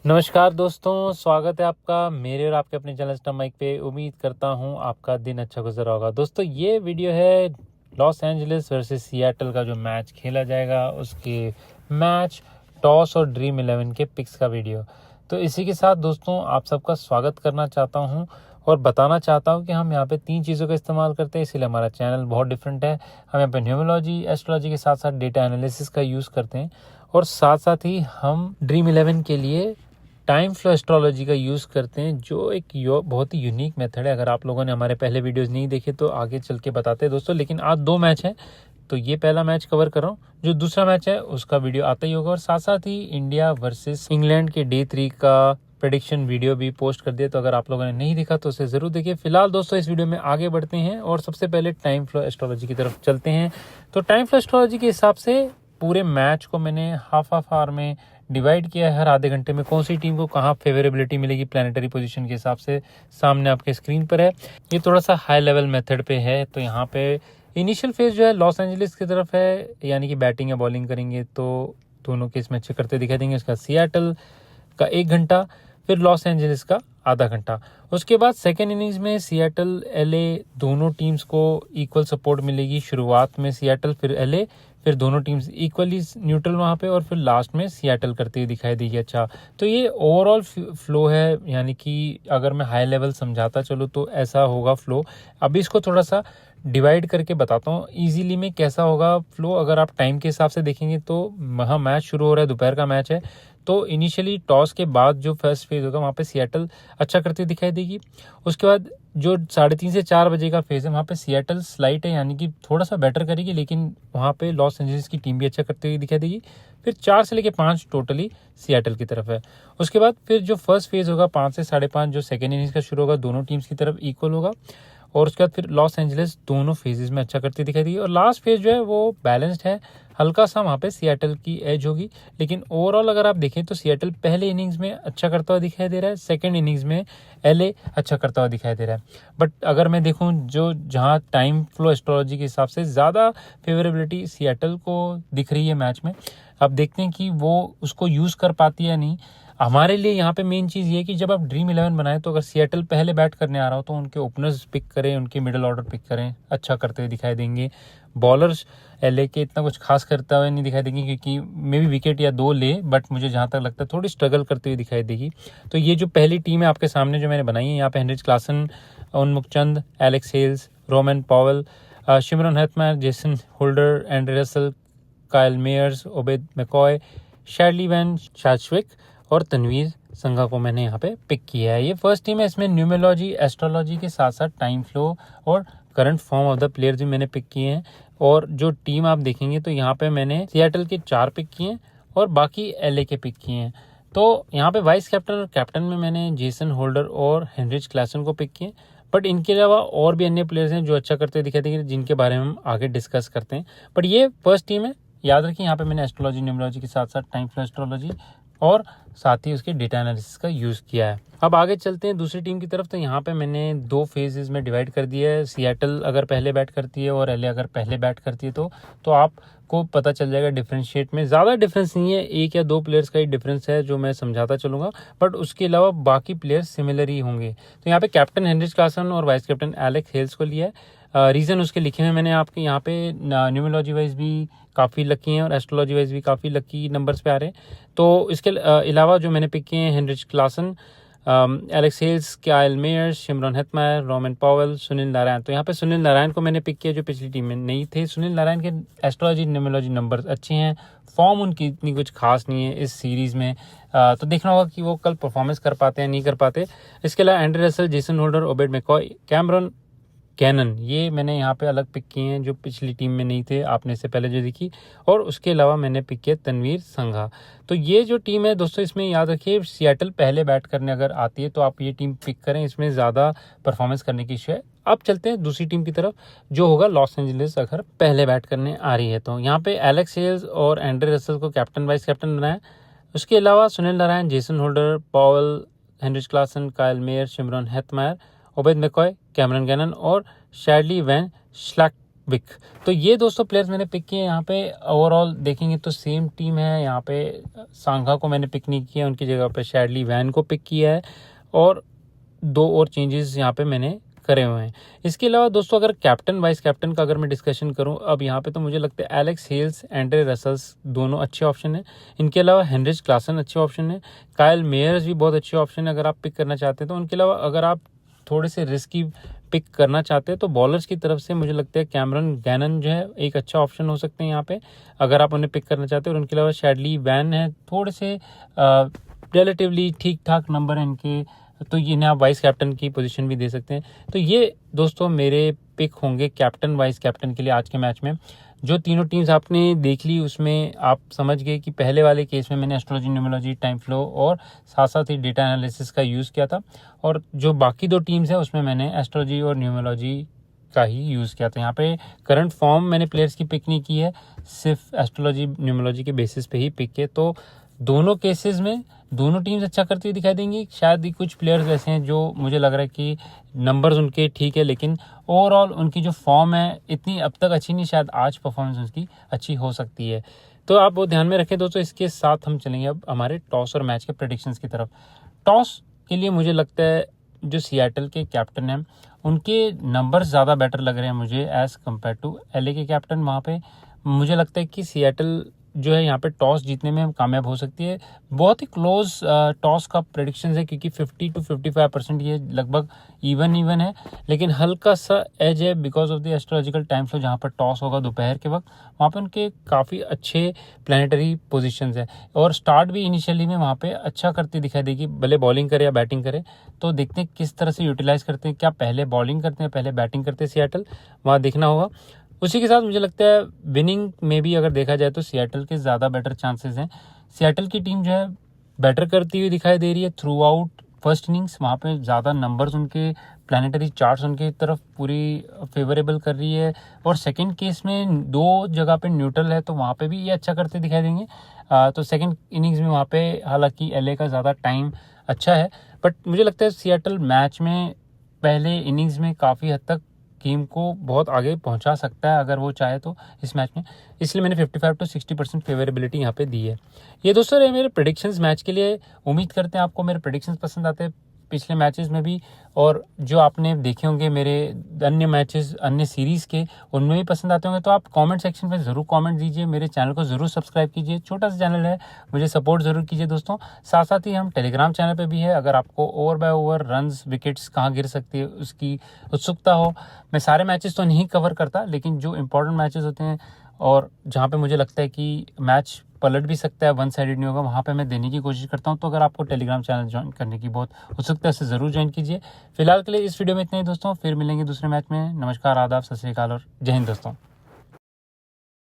नमस्कार दोस्तों, स्वागत है आपका मेरे और आपके अपने चैनल स्टम माइक पे। उम्मीद करता हूँ आपका दिन अच्छा गुजर रहा होगा। दोस्तों, ये वीडियो है लॉस एंजलिस वर्सेस सिएटल का जो मैच खेला जाएगा, उसके मैच टॉस और ड्रीम 11 के पिक्स का वीडियो। तो इसी के साथ दोस्तों आप सबका स्वागत करना चाहता हूँ और बताना चाहता हूँ कि हम यहाँ पे 3 चीज़ों का इस्तेमाल करते हैं, इसीलिए हमारा चैनल बहुत डिफरेंट है। हम यहाँ पे न्यूमरोलॉजी, एस्ट्रोलॉजी के साथ साथ डेटा एनालिसिस का यूज़ करते हैं और साथ साथ ही हम ड्रीम 11 के लिए टाइम फ्लो एस्ट्रोलॉजी का यूज़ करते हैं, जो एक बहुत ही यूनिक मेथड है। अगर आप लोगों ने हमारे पहले वीडियोस नहीं देखे तो आगे चल के बताते हैं दोस्तों। लेकिन आज 2 मैच हैं, तो ये पहला मैच कवर कर रहा हूँ। जो दूसरा मैच है उसका वीडियो आता ही होगा, और साथ साथ ही इंडिया वर्सेस इंग्लैंड के डे 3 का प्रेडिक्शन वीडियो भी पोस्ट कर दिया। तो अगर आप लोगों ने नहीं देखा तो उसे ज़रूर देखिए। फिलहाल दोस्तों इस वीडियो में आगे बढ़ते हैं और सबसे पहले टाइम फ्लो एस्ट्रोलॉजी की तरफ चलते हैं। तो टाइम फ्लो एस्ट्रोलॉजी के हिसाब से पूरे मैच को मैंने हाफ आवर में डिवाइड किया है। हर आधे घंटे में कौन सी टीम को कहाँ फेवरेबिलिटी मिलेगी प्लानिटरी पोजीशन के हिसाब से सामने आपके स्क्रीन पर है। ये थोड़ा सा हाई लेवल मेथड पे है। तो यहाँ पे इनिशियल फेज जो है लॉस एंजलिस की तरफ है, यानी कि बैटिंग या बॉलिंग करेंगे तो दोनों केस में अच्छे करते दिखाई देंगे। उसका सिएटल का 1 घंटा, फिर लॉस एंजलिस का आधा घंटा। उसके बाद सेकेंड इनिंग्स में सिएटल, एलए दोनों टीम्स को इक्वल सपोर्ट मिलेगी। शुरुआत में सिएटल, फिर एलए, फिर दोनों टीम्स इक्वली न्यूट्रल वहाँ पे, और फिर लास्ट में सिएटल करते हुए दिखाई देगी। अच्छा, तो ये ओवरऑल फ्लो है, यानी कि अगर मैं हाई लेवल समझाता चलूँ तो ऐसा होगा फ्लो। अभी इसको थोड़ा सा डिवाइड करके बताता हूँ इजीली में कैसा होगा फ्लो। अगर आप टाइम के हिसाब से देखेंगे तो वहाँ मैच शुरू हो रहा है, दोपहर का मैच है। तो इनिशियली टॉस के बाद जो फर्स्ट फेज होगा वहाँ पे सिएटल अच्छा करती दिखाई देगी। उसके बाद जो 3:30 से 4 बजे का फेज है वहाँ पे सिएटल स्लाइट है, यानी कि थोड़ा सा बेटर करेगी, लेकिन वहाँ पे लॉस एंजलिस की टीम भी अच्छा करती हुई दिखाई देगी। फिर 4 से लेकर 5 टोटली सिएटल की तरफ है। उसके बाद फिर जो फर्स्ट फेज होगा 5 से 5:30 जो सेकेंड इनिंग्स का शुरू होगा, दोनों टीम्स की तरफ इक्वल होगा। और उसके बाद फिर लॉस एंजलिस दोनों फेजेस में अच्छा करती दिखाई देगी। और लास्ट फेज जो है वो बैलेंस्ड है, हल्का सा वहाँ पे सिएटल की एज होगी। लेकिन ओवरऑल अगर आप देखें तो सिएटल पहले इनिंग्स में अच्छा करता हुआ दिखाई दे रहा है, सेकंड इनिंग्स में एलए अच्छा करता हुआ दिखाई दे रहा है। बट अगर मैं देखूं जो जहाँ टाइम फ्लो एस्ट्रोलॉजी के हिसाब से ज़्यादा फेवरेबिलिटी सिएटल को दिख रही है मैच में, अब देखते हैं कि वो उसको यूज़ कर पाती है या नहीं। हमारे लिए यहाँ पे मेन चीज़ ये है कि जब आप ड्रीम 11 बनाएं तो अगर सिएटल पहले बैट करने आ रहा हो तो उनके ओपनर्स पिक करें, उनके मिडिल ऑर्डर पिक करें, अच्छा करते हुए दिखाई देंगे। बॉलर्स एलए के इतना कुछ खास करता हुए नहीं दिखाई देंगे, क्योंकि मे भी विकेट या 2 ले, बट मुझे जहाँ तक लगता है थोड़ी स्ट्रगल करते हुए दिखाई देगी। तो ये जो पहली टीम है आपके सामने जो मैंने बनाई है, यहाँ पे Heinrich Klaasen, Unmukt Chand, Alex Hales, Rovman Powell, Shimron Hetmyer, Jason Holder, Andre Russell, Kyle Mayers, Obed McCoy, Shadley van Schalkwyk और तनवीर संघा को मैंने यहाँ पे पिक किया है। ये फर्स्ट टीम है, इसमें न्यूमरोलॉजी, एस्ट्रोलॉजी के साथ साथ टाइम फ्लो और current form of the players भी मैंने पिक किए हैं। और जो टीम आप देखेंगे तो यहाँ पे मैंने सिएटल के 4 पिक किए हैं और बाकी एलए के पिक किए हैं। तो यहाँ पे वाइस कैप्टन और कैप्टन में मैंने जेसन होल्डर और हेनरिच क्लासन को पिक किए। बट इनके अलावा और भी अन्य प्लेयर्स हैं जो अच्छा करते दिखाई देंगे, जिनके बारे में हम आगे डिस्कस करते हैं। बट ये फर्स्ट टीम है, याद रखिए यहाँ पे मैंने एस्ट्रोलॉजी, न्यूमरोलॉजी के साथ साथ टाइम फ्लो एस्ट्रोलॉजी और साथ ही उसके डेटा एनालिसिस का यूज़ किया है। अब आगे चलते हैं दूसरी टीम की तरफ। तो यहाँ पे मैंने 2 फेजेस में डिवाइड कर दिया है। सिएटल अगर पहले बैट करती है और एलए अगर पहले बैट करती है तो आपको पता चल जाएगा डिफरेंशिएट में। ज़्यादा डिफरेंस नहीं है, 1 या 2 प्लेयर्स का ही डिफरेंस है जो मैं समझाता चलूँगा, बट उसके अलावा बाकी प्लेयर्स सिमिलर ही होंगे। तो यहाँ पे कैप्टन हेनरिच क्लासन और वाइस कैप्टन एलेक्स हेल्स को लिया है। रीज़न उसके लिखे हुए मैंने आपके यहाँ पे न्यूमरोलॉजी वाइज भी काफ़ी लकी हैं और एस्ट्रोलॉजी वाइज भी काफ़ी लकी नंबर्स पे आ रहे हैं। तो इसके अलावा जो मैंने पिक किए हैं Heinrich Klaasen, Alex Hales, Kyle Mayers, Shimron Hetmyer, Rovman Powell, Sunil Narine. तो यहाँ पे सुनील नारायण को मैंने पिक किया जो पिछली टीम में नहीं थे। सुनील नारायण के एस्ट्रोलॉजी, न्यूमरोलॉजी नंबर अच्छे हैं, फॉर्म उनकी इतनी कुछ खास नहीं है इस सीरीज़ में। तो देखना होगा कि वो कल परफॉर्मेंस कर पाते हैं नहीं कर पाते। इसके अलावा Andre Russell, Jason Holder, Obed McCoy, Cameron Cannon, ये मैंने यहाँ पे अलग पिक किए हैं जो पिछली टीम में नहीं थे, आपने इससे पहले जो देखी। और उसके अलावा मैंने पिक किया तनवीर संघा। तो ये जो टीम है दोस्तों, इसमें याद रखिए सिएटल पहले बैट करने अगर आती है तो आप ये टीम पिक करें, इसमें ज़्यादा परफॉर्मेंस करने की इश्यू है। अब चलते हैं दूसरी टीम की तरफ जो होगा लॉस एंजलिस अगर पहले बैट करने आ रही है। तो यहाँ पे एलेक्स हेल्स और एंड्रे रसल को कैप्टन वाइस कैप्टन बनाया। उसके अलावा Sunil Narine, Jason Holder, Powell, Heinrich Klaasen, Kyle Mayer, Shimron Hetmyer, Obed McCoy, Cameron Cannon और शैरली वैन विक। तो ये दोस्तों प्लेयर्स मैंने पिक किए। यहाँ पे ओवरऑल देखेंगे तो सेम टीम है। यहाँ पे सांघा को मैंने पिक नहीं किया, उनकी जगह पे शैडली वैन को पिक किया है और 2 और चेंजेस यहाँ पे मैंने करे हुए हैं। इसके अलावा दोस्तों अगर कैप्टन वाइस कैप्टन का अगर मैं डिस्कशन करूं, अब यहाँ पे तो मुझे लगता है एलेक्स हेल्स, एंड्रे रसल्स दोनों अच्छे ऑप्शन है। इनके अलावा हेनरिच क्लासन अच्छे ऑप्शन है। काइल मेयर्स भी बहुत अच्छे ऑप्शन है अगर आप पिक करना चाहते हैं तो। उनके अलावा अगर आप थोड़े से रिस्की पिक करना चाहते हैं तो बॉलर्स की तरफ से मुझे लगता है कैमरन गैनन जो है एक अच्छा ऑप्शन हो सकते हैं यहाँ पे, अगर आप उन्हें पिक करना चाहते हैं। और उनके अलावा शैडली वैन है, थोड़े से रिलेटिवली ठीक ठाक नंबर है इनके, तो इन्हें आप वाइस कैप्टन की पोजीशन भी दे सकते हैं। तो ये दोस्तों मेरे पिक होंगे कैप्टन वाइस कैप्टन के लिए आज के मैच में। जो तीनों टीम्स आपने देख ली उसमें आप समझ गए कि पहले वाले केस में मैंने एस्ट्रोलॉजी, न्यूमरोलॉजी, टाइम फ्लो और साथ साथ ही डेटा एनालिसिस का यूज़ किया था, और जो बाकी 2 टीम्स हैं उसमें मैंने एस्ट्रोलॉजी और न्यूमरोलॉजी का ही यूज़ किया था। यहाँ पे करंट फॉर्म मैंने प्लेयर्स की पिक नहीं की है, सिर्फ एस्ट्रोलॉजी, न्यूमरोलॉजी के बेसिस पे ही पिक किए। तो दोनों केसेस में दोनों टीम्स अच्छा करती हुई दिखाई देंगी। शायद ही कुछ प्लेयर्स ऐसे हैं जो मुझे लग रहा है कि नंबर्स उनके ठीक है, लेकिन ओवरऑल उनकी जो फॉर्म है इतनी अब तक अच्छी नहीं, शायद आज परफॉर्मेंस उसकी अच्छी हो सकती है। तो आप वो ध्यान में रखें दोस्तों। इसके साथ हम चलेंगे अब हमारे टॉस और मैच के प्रेडिक्शंस की तरफ। टॉस के लिए मुझे लगता है जो सियाटल के कैप्टन हैं उनके नंबर्स ज़्यादा बेटर लग रहे हैं मुझे एज़ कम्पेयर टू एलए के कैप्टन। वहाँ पे मुझे लगता है कि सियाटल जो है यहाँ पे टॉस जीतने में कामयाब हो सकती है। बहुत ही क्लोज टॉस का प्रेडिक्शन है, क्योंकि 50 to 55% ये लगभग इवन है, लेकिन हल्का सा एज है because of the astrological time flow. जहाँ पर टॉस होगा दोपहर के वक्त, वहाँ पे उनके काफ़ी अच्छे प्लानिटरी पोजीशंस है, और स्टार्ट भी इनिशियली में वहाँ पे अच्छा करती दिखाई देगी, भले बॉलिंग करे या बैटिंग करे। तो देखते हैं किस तरह से यूटिलाइज करते हैं, क्या पहले बॉलिंग करते हैं पहले बैटिंग करते हैं सियाटल, वहाँ देखना होगा। उसी के साथ मुझे लगता है विनिंग में भी अगर देखा जाए तो सियाटल के ज़्यादा बेटर चांसेस हैं। सियाटल की टीम जो है बेटर करती हुई दिखाई दे रही है थ्रू आउट फर्स्ट इनिंग्स। वहाँ पे ज़्यादा नंबर्स उनके प्लानिटरी चार्ट्स उनके तरफ पूरी फेवरेबल कर रही है, और सेकंड केस में 2 जगह पे न्यूट्रल है तो वहाँ पे भी ये अच्छा करते दिखाई देंगे। तो सेकंड इनिंग्स में वहाँ पे हालांकि एलए का ज़्यादा टाइम अच्छा है, बट मुझे लगता है सियाटल मैच में पहले इनिंग्स में काफ़ी हद तक टीम को बहुत आगे पहुंचा सकता है अगर वो चाहे तो इस मैच में। इसलिए मैंने 55 to 60% फेवरेबिलिटी यहाँ पे दी है। ये दोस्तों रहे मेरे प्रेडिक्शंस मैच के लिए। उम्मीद करते हैं आपको मेरे प्रेडिक्शंस पसंद आते हैं पिछले मैचेस में भी, और जो आपने देखे होंगे मेरे अन्य मैचेस अन्य सीरीज़ के उनमें भी पसंद आते होंगे। तो आप कमेंट सेक्शन में ज़रूर कमेंट दीजिए, मेरे चैनल को ज़रूर सब्सक्राइब कीजिए। छोटा सा चैनल है, मुझे सपोर्ट ज़रूर कीजिए दोस्तों। साथ साथ ही हम टेलीग्राम चैनल पे भी है, अगर आपको over by over runs wickets कहाँ गिर सकती है उसकी उत्सुकता हो। मैं सारे मैचेस तो नहीं कवर करता, लेकिन जो इंपॉर्टेंट मैचेस होते हैं और जहाँ पे मुझे लगता है कि मैच पलट भी सकता है, वन साइडेड नहीं होगा, वहाँ पे मैं देने की कोशिश करता हूँ। तो अगर आपको टेलीग्राम चैनल ज्वाइन करने की बहुत उत्सुकता है, ज़रूर ज्वाइन कीजिए। फिलहाल के लिए इस वीडियो में इतना ही दोस्तों, फिर मिलेंगे दूसरे मैच में। नमस्कार, आदाब, सत श्री अकाल और जय हिंद दोस्तों।